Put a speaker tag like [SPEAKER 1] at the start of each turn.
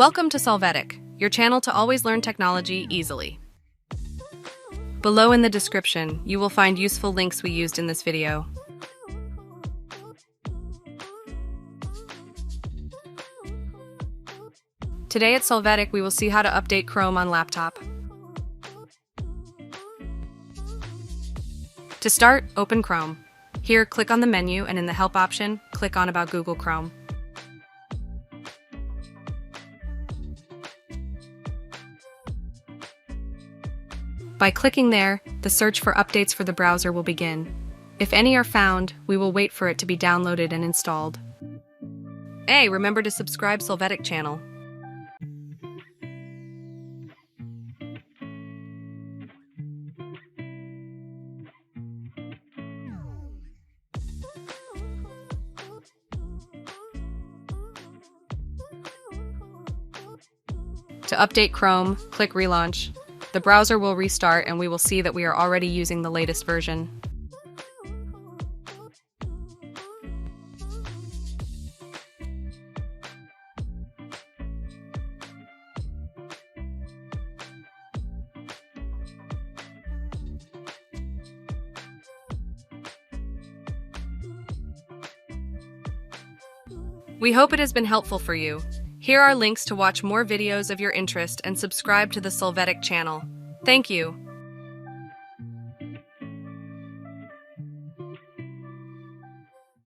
[SPEAKER 1] Welcome to Solvetic, your channel to always learn technology easily. Below in the description, you will find useful links we used in this video. Today at Solvetic, we will see how to update Chrome on laptop. To start, open Chrome. Here, click on the menu and in the Help option, click on About Google Chrome. By clicking there, the search for updates for the browser will begin. If any are found, we will wait for it to be downloaded and installed. Hey, remember to subscribe Solvetic channel. To update Chrome, click Relaunch. The browser will restart and we will see that we are already using the latest version. We hope it has been helpful for you. Here are links to watch more videos of your interest and subscribe to the Solvetic channel. Thank you.